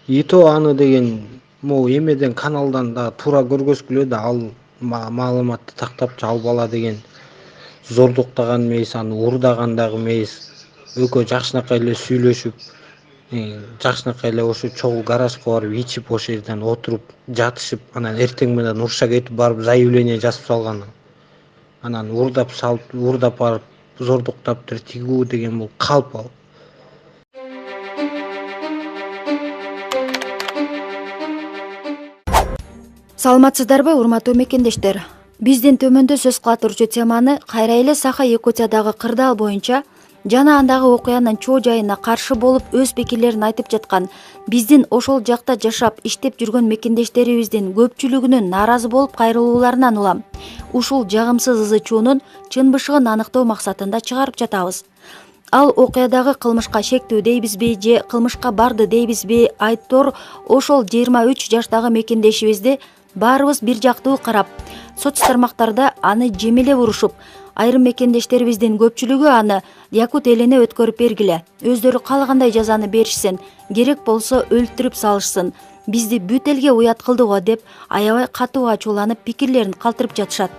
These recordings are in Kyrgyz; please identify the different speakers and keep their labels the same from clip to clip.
Speaker 1: ИТО аны деген могу эмеден каналдан да туура көргөзүп келет, ал маалыматты тактап ал бала деген зордуктаган эмес, аны уурдаган дагы эмес. Экөө жакшынакай эле сүйлөшүп, жакшынакай эле ошо чогуу гаражга барып ичип, ошол жерден отуруп жатышып, анан эртең менен урушка кетип барып заявление жазып салган. Анан уурдап салып, уурдап барып зордуктаптыр, тигүү деген бул калп ал.
Speaker 2: Саламатсыздарбы, урматтуу мекендештер? Биздин төмөндө сөз кыла турчу теманы кайра эле Саха-Якутиядагы кырдаал боюнча жана андагы окуянын чоо жайына каршы болуп өз пикирлерин айтып жаткан биздин ошол жакта жашап иштеп жүргөн мекендештерибиздин көпчүлүгүнүн нааразы болуп кайрылууларынан улам ушул жагымсыз ызы чуунун чын бышыгын аныктоо максатында чыгарып жатабыз. Ал окуядагы кылмышка шектүү дейбизби же кылмышка барды дейбизби, айыптор ошол 23 жаштагы мекендешибизди баарыбыз бир жактуу карап, соц тармактарда аны жемелеп урушуп, айрым мекендештерибиздин көпчүлүгү аны якут элине өткөрүп бергиле, өздөрү каалагандай жазаны беришсин, керек болсо өлтүрүп салышсын, бизди бүт элге уят кылды го деп аябай катуу ачууланып пикирлерин калтырып жатышат.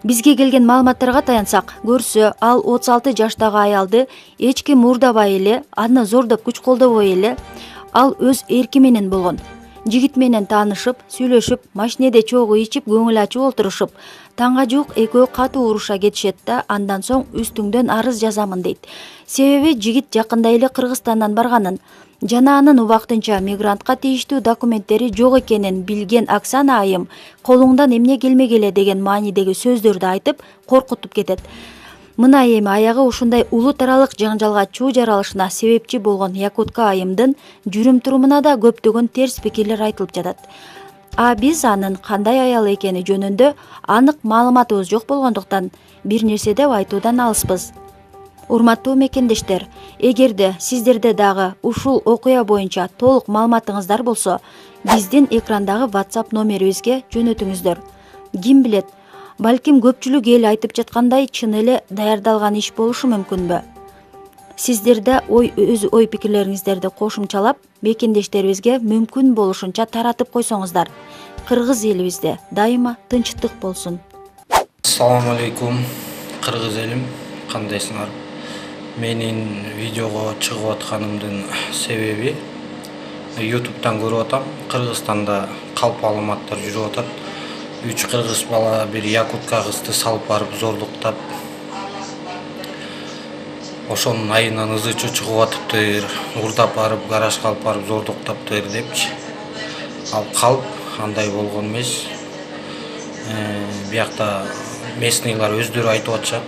Speaker 2: Бизге келген маалыматтарга таянсак, көрсө ал 36 жаштагы аялды эч ким уурдабай эле, аны зордоп күч колдобой эле, ал өз эрки менен болгон. Жигит менен таанышып, сүйлөшүп, машинеде чогуу ичип, көңүл ачып олтурушуп, таңга жуук экөө катуу уруша кетишет да, андан соң үстүңдөн арыз жазамын дейт. Себеби жигит жакында эле Кыргызстандан барганын жана анын убактынча мигрантка тийиштүү документтери жок экенин билген Оксана айым колуңдан эмне келмегеле деген маанидеги сөздөрдү айтып коркутуп кетет. Мына эми аягы ушундай улут аралык жаңжалга чуу жаралышына себепчи болгон якутка айымдын жүрүм-турумуна да көптөгөн терс пикирлер айтылып жатат. А биз анын кандай аял экени жөнүндө анык маалыматыбыз жок болгондуктан бир нерсе деп айтуудан алыспыз. Урматтуу мекендештер, эгерде сиздерде дагы ушул окуя боюнча толук маалыматыңыздар болсо, биздин экрандагы WhatsApp номерибизге жөнөтүңүздөр. Ким билет, балким көпчүлүк эл айтып жаткандай чын эле даярдалган иш болушу мүмкүнбү? Сиздерде өз ой пикирлериңиздерди кошумчалап, мекендештерибизге мүмкүн болушунча таратып койсоңуздар. Кыргыз элибизде дайыма тынчтык болсун.
Speaker 1: Ассаламу алейкум, кыргыз элим, кандайсыңар? Менин видеого чыгып атканымдын себеби YouTube'дан көрүп атам. Кыргызстанда калп маалыматтар жүрүп атат. 3 кыргыз бала бир якутка кызды салып барып зордуктап, ошонун айынан ызы чуу чыгып атыптыр, уурдап барып гаражга алып барып зордуктаптыр депчи. Ал калп андай болгон эмес. Биякта местныйлар өздөрү айтып атышат.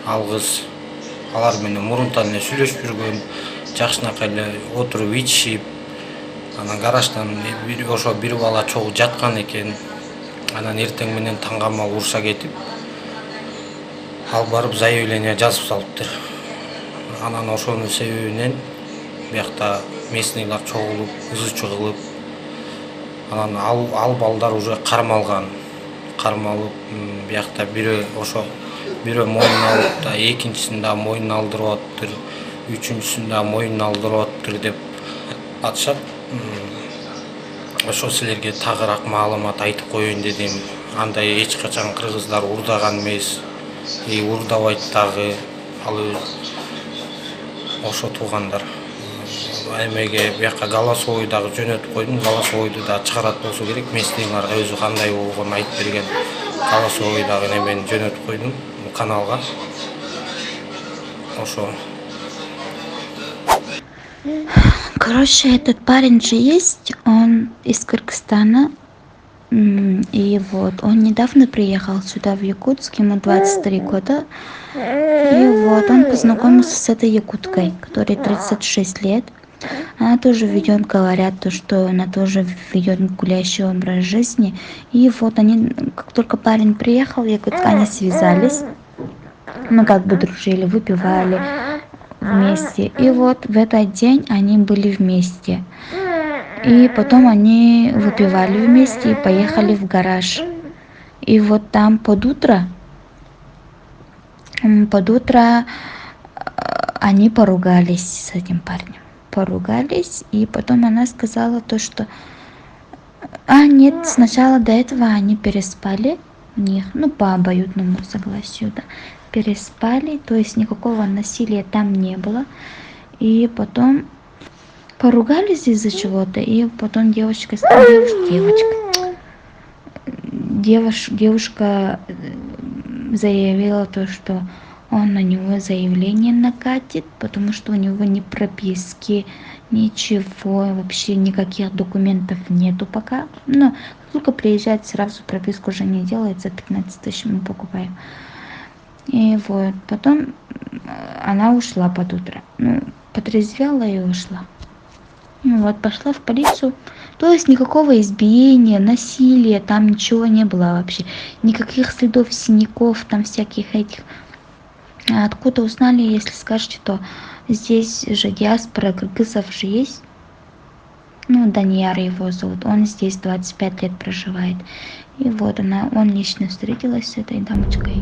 Speaker 1: Ал кыз алар менен мурунтан эле сүйлөшүп жүргөн, жакшынакай эле отуруп ичишип, анан гараждан ошо бир бала чогуу жаткан экен. Анан эртең менен таңгамал уруша кетип, ал барып заявление жазып салыптыр. Анан ошонун себебинен биякта местныйлар чогулуп, ызы чуу кылып, анан ал балдар уже кармалган. Кармалып, биякта бирөө мойнун алып да, экинчисин да мойнун алдырып атыптыр, үчүнчүсүн да мойнун алдырып атыптыр деп атышат. Ошо силерге тагыраак маалымат айтып коеюн дедим. Андай эч качан кыргыздар уурдаган эмес, уурдабайт дагы. Ал ошо туугандар. Эмеге бияка голосовой дагы жөнөтүп койдум. Голосовойду да чыгарат болсо керек. Местныйларга өзү кандай болгонун айтып берген. Голосовой дагы немени жөнөтүп койдум каналга. Ошо.
Speaker 3: Короче, этот парень же есть, он из Кыргызстана, и вот он недавно приехал сюда, в Якутск, ему 23 года, и вот он познакомился с этой якуткой, которой 36 лет. Она тоже ведет, говорят, то, что она тоже ведет гулящий образ жизни, и вот они, как только парень приехал в Якутск, они связались, мы как бы дружили, выпивали вместе. И вот в этот день они были вместе. И потом они выпивали вместе и поехали в гараж. И вот там под утро они поругались с этим парнем. поругались, и потом она сказала то, что... А, нет, сначала до этого они переспали у них, ну, по обоюдному согласию, да, переспали, то есть никакого насилия там не было. И потом поругались из-за чего-то, и потом девочка девушка заявила то, что он на него заявление накатит, потому что у него ни прописки, ничего, вообще никаких документов нету пока. Но как только приезжает, сразу прописку уже не делается, 15 тысяч мы покупаем. И вот, потом она ушла под утро. Ну, потрезвела и ушла. Ну вот, пошла в полицию. То есть никакого избиения, насилия, там ничего не было вообще. Никаких следов синяков, там всяких этих. А откуда узнали, если скажете, то здесь же диаспора кыргызов же есть. Ну, Данияр его зовут. Он здесь 25 лет проживает. И вот он лично встретилась с этой дамочкой.